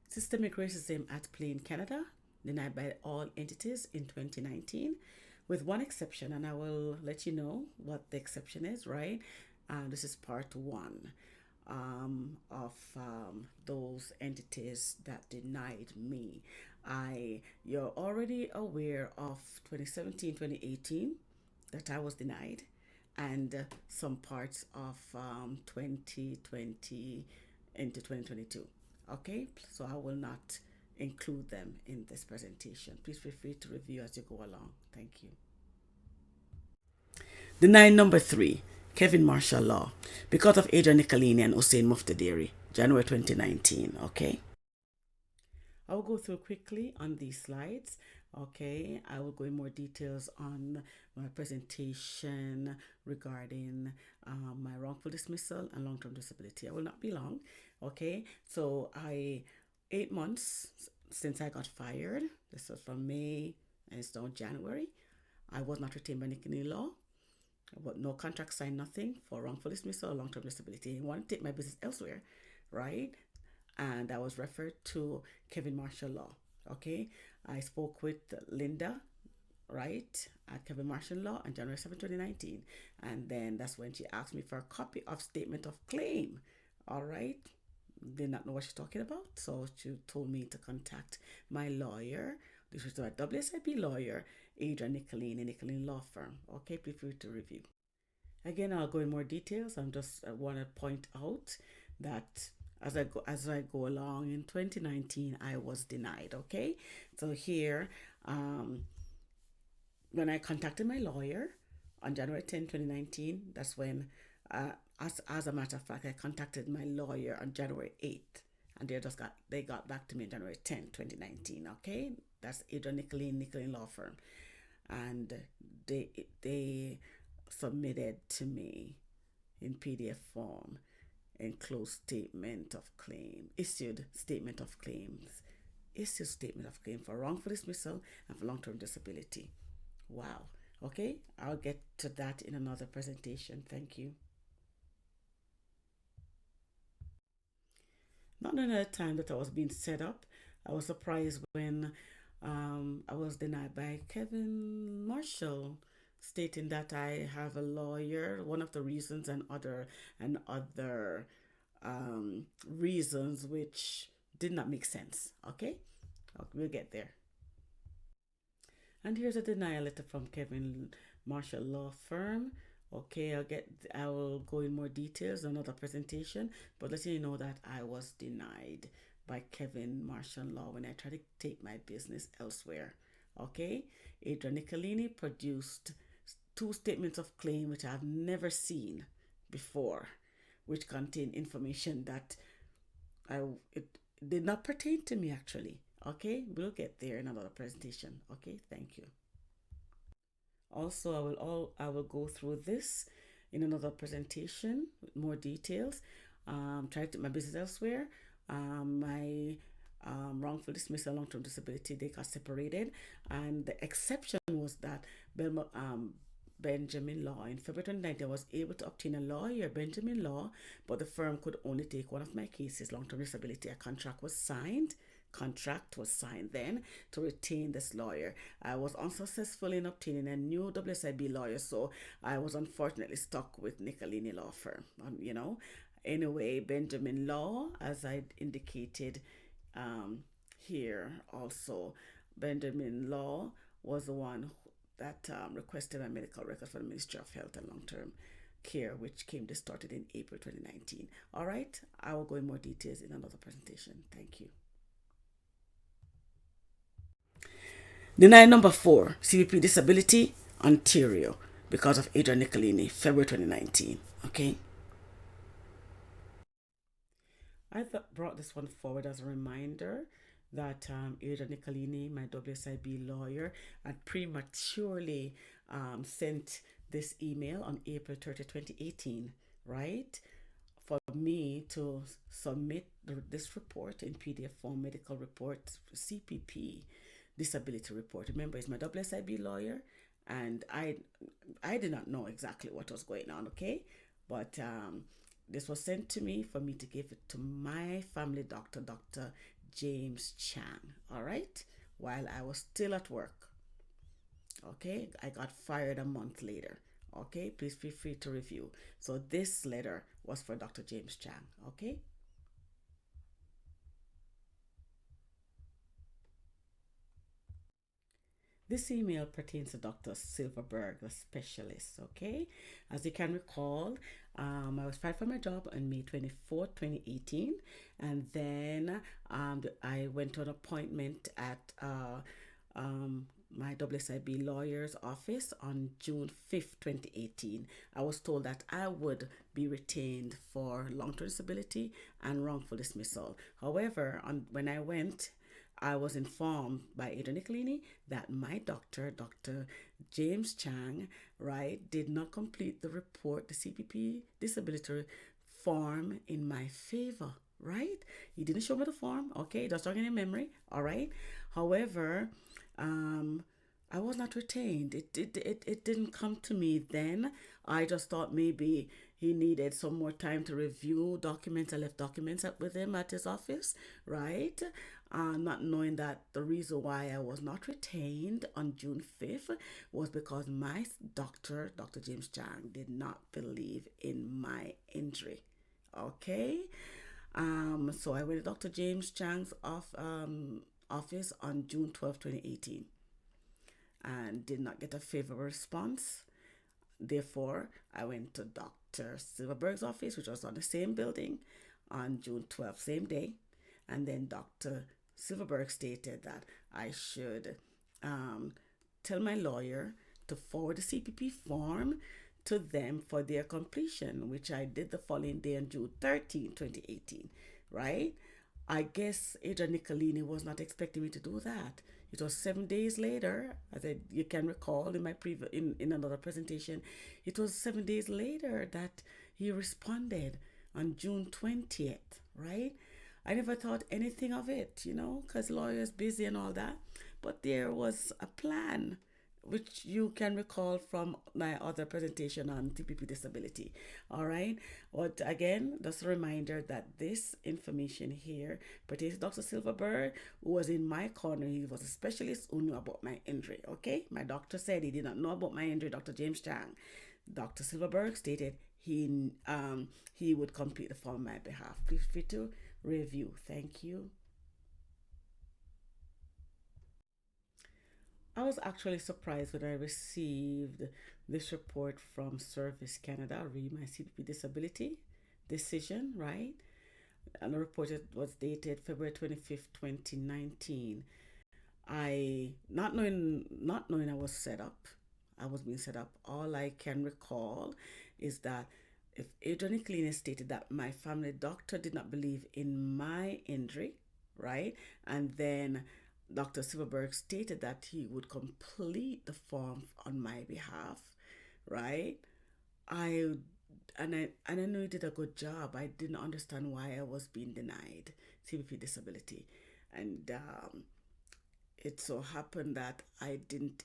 Systemic racism at play in Canada, denied by all entities in 2019, with one exception, and I will let you know what the exception is, right? This is part one of those entities that denied me. You're already aware of 2017, 2018 that I was denied, and some parts of 2020 into 2022. Okay, so I will not include them in this presentation. Please feel free to review as you go along. Thank you. Denied number 3, Kevin Marshall Law, because of Adrian NICOLINI and HOSSEIN MOGHTADERI, January 2019. Okay. I will go through quickly on these slides. Okay, I will go in more details on my presentation regarding my wrongful dismissal and long-term disability. I will not be long. Okay, so 8 months since I got fired. This was from May and it's now January. I was not retained by NICOLINI law, but no contract signed, nothing for wrongful dismissal or long-term disability. I wanted to take my business elsewhere, right? And I was referred to Kevin Marshall Law. Okay, I spoke with Linda, right, at Kevin Marshall Law on January 7, 2019, and then that's when she asked me for a copy of statement of claim. All right, did not know what she's talking about, so she told me to contact my lawyer. This was a WSIB lawyer, Adrian NICOLINI Law Firm. Okay, please feel free to review. Again, I'll go in more details. I want to point out that as I go along in 2019, I was denied. Okay, so here, when I contacted my lawyer on January 10, 2019, that's when, as a matter of fact, I contacted my lawyer on January 8th, and they got back to me on January 10, 2019. Okay, that's Adrian NICOLINI Law Firm, and they submitted to me in PDF form enclosed statement of claim, issued statement of claims, issued statement of claim for wrongful dismissal and for long-term disability. Wow. Okay, I'll get to that in another presentation. Thank you. Not another time that I was being set up. I was surprised when I was denied by Kevin Marshall, stating that I have a lawyer. One of the reasons, and other reasons which did not make sense. Okay, we'll get there. And here's a denial letter from Kevin Marshall Law Firm. Okay, I will go in more details in another presentation, but letting you know that I was denied by Kevin Marshall Law when I tried to take my business elsewhere. Okay, Adrian NICOLINI produced 2 statements of claim which I have never seen before, which contain information that it did not pertain to me actually. Okay, we'll get there in another presentation. Okay, thank you. Also, I will go through this in another presentation with more details. Try to take my business elsewhere. My wrongful dismissal, long-term disability, they got separated, and the exception was that Benjamin Law in February 2019 I was able to obtain a lawyer, Benjamin Law, but the firm could only take one of my cases, long-term disability. A contract was signed then to retain this lawyer. I was unsuccessful in obtaining a new WSIB lawyer, so I was unfortunately stuck with NICOLINI Law Firm. Anyway, Benjamin Law, as I indicated here also, Benjamin Law was the one that requested a medical record for the Ministry of Health and Long-Term Care, which came distorted in April 2019. All right, I will go in more details in another presentation. Thank you. Denial number 4, CBP Disability, Ontario, because of Adrian NICOLINI, February 2019. Okay. I brought this one forward as a reminder that Adrian NICOLINI, my WSIB lawyer, had prematurely sent this email on April 30, 2018, right? For me to submit this report in PDF form, medical report, CPP, disability report. Remember, it's my WSIB lawyer, and I did not know exactly what was going on, okay? But this was sent to me for me to give it to my family doctor, Dr. James Chang, all right, while I was still at work. Okay, I got fired a month later. Okay, please feel free to review. So this letter was for Dr. James Chang. Okay. This email pertains to Dr. Silverberg, the specialist, okay? As you can recall, I was fired from my job on May 24th, 2018, and then I went to an appointment at my WSIB lawyer's office on June 5th, 2018. I was told that I would be retained for long-term disability and wrongful dismissal. However, when I went, I was informed by ADRIAN NICOLINI that my doctor, Dr. James Chang, right, did not complete the report, the CPP disability form in my favor, right? He didn't show me the form, okay, just talking in memory, all right? However, I was not retained. It didn't come to me then. I just thought maybe he needed some more time to review documents. I left documents with him at his office, right? Not knowing that the reason why I was not retained on June 5th was because my doctor, Dr. James Chang, did not believe in my injury. Okay? So I went to Dr. James Chang's office on June 12, 2018 and did not get a favorable response. Therefore, I went to Dr. Silverberg's office, which was on the same building, on June 12th, same day. And then Dr. Silverberg stated that I should tell my lawyer to forward the CPP form to them for their completion, which I did the following day on June 13, 2018, right? I guess ADRIAN NICOLINI was not expecting me to do that. It was 7 days later, as you can recall in my in another presentation, it was 7 days later that he responded on June 20th, right? I never thought anything of it, because lawyers busy and all that. But there was a plan, which you can recall from my other presentation on TPP disability. All right. But again, just a reminder that this information here pertains to Dr. Silverberg, who was in my corner. He was a specialist who knew about my injury. Okay. My doctor said he did not know about my injury, Dr. James Chang. Dr. Silverberg stated he would complete the form on my behalf. Please feel free to review. Thank you. I was actually surprised when I received this report from Service Canada, re my CPP disability decision, right? And the report was dated February 25th, 2019. Not knowing I was set up, I was being set up, all I can recall is that if ADRIAN NICOLINI stated that my family doctor did not believe in my injury, right? And then Dr. Silverberg stated that he would complete the form on my behalf, right? I know he did a good job. I didn't understand why I was being denied CPP disability, and it so happened that I didn't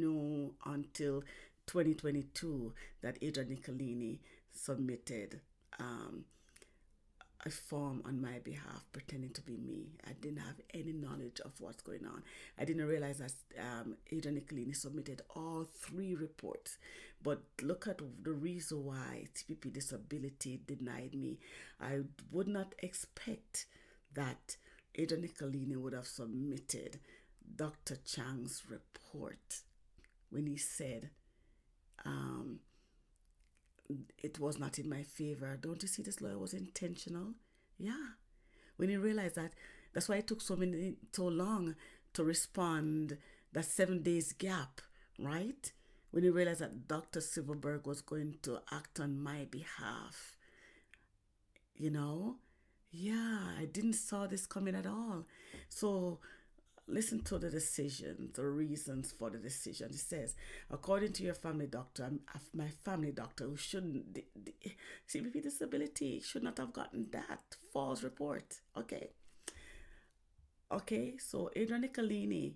know until 2022 that ADRIAN NICOLINI submitted a form on my behalf pretending to be me. I didn't have any knowledge of what's going on. I didn't realize that ADRIAN NICOLINI submitted all 3 reports. But look at the reason why TPP disability denied me. I would not expect that ADRIAN NICOLINI would have submitted Dr. Chang's report when he said it was not in my favor. Don't you see this lawyer was intentional? Yeah. When he realized that, that's why it took so long to respond, that 7 days gap, right? When he realized that Dr. Silverberg was going to act on my behalf, yeah, I didn't saw this coming at all. So listen to the decision, the reasons for the decision. It says, according to your family doctor, my family doctor, who shouldn't, CPP disability, should not have gotten that false report. Okay. So ADRIAN NICOLINI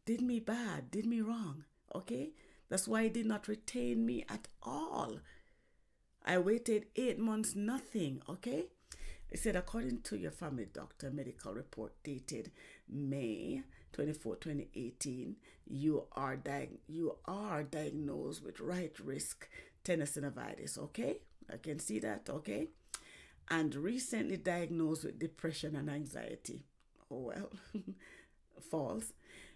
did me bad, did me wrong. Okay. That's why he did not retain me at all. I waited 8 months, nothing. Okay. It said, according to your family doctor medical report dated May 24, 2018, you are diagnosed with right risk tenosynovitis. Okay, I can see that. Okay, and recently diagnosed with depression and anxiety. Oh well, false.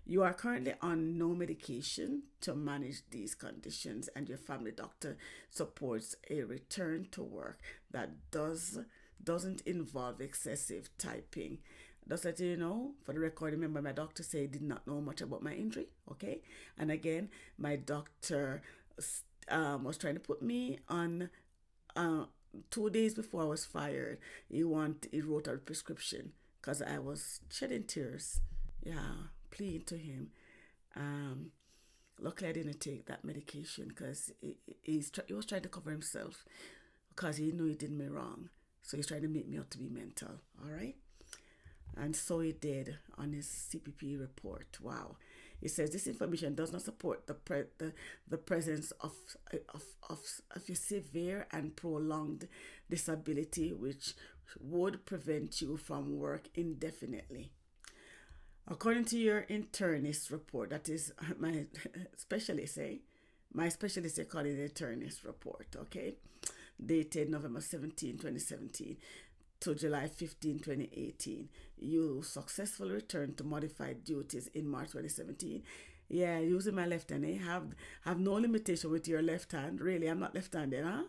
You are currently on no medication to manage these conditions, and your family doctor supports a return to work that doesn't involve excessive typing. Just that you know, for the record, remember my doctor said he did not know much about my injury. Okay, and again, my doctor was trying to put me on. 2 days before I was fired, he wrote a prescription because I was shedding tears. Yeah, pleading to him. Um, Luckily, I didn't take that medication because he was trying to cover himself because he knew he did me wrong. So he's trying to make me out to be mental. All right. And so he did on his CPP report. Wow. It says this information does not support the presence of a severe and prolonged disability which would prevent you from work indefinitely. According to your internist report, that is my specialist, my specialist they call it the internist report, okay, dated November 17, 2017 to July 15, 2018. You successfully returned to modified duties in March 2017. Yeah, using my left hand. Have no limitation with your left hand. Really, I'm not left-handed, huh?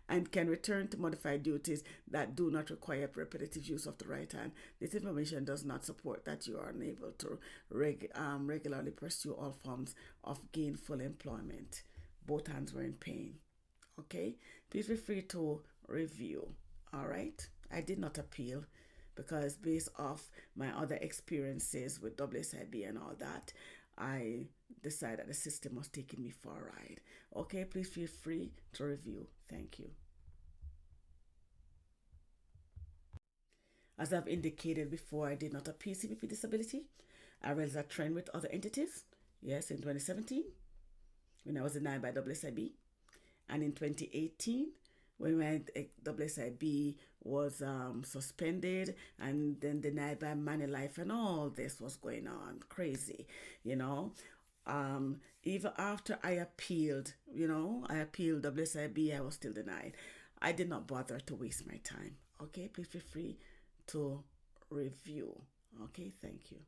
And can return to modified duties that do not require repetitive use of the right hand. This information does not support that you are unable to regularly pursue all forms of gainful employment. Both hands were in pain. Okay? Please feel free to review. All right? I did not appeal because based off my other experiences with WSIB and all that, I decided that the system was taking me for a ride. Okay, please feel free to review. Thank you. As I've indicated before, I did not appeal CPP disability. I realized a trend with other entities. Yes, in 2017, when I was denied by WSIB. And in 2018, when my WSIB was suspended and then denied by MANULIFE, and all this was going on. Crazy, you know. Even after I appealed, I appealed WSIB, I was still denied. I did not bother to waste my time. Okay, please feel free to review. Okay, thank you.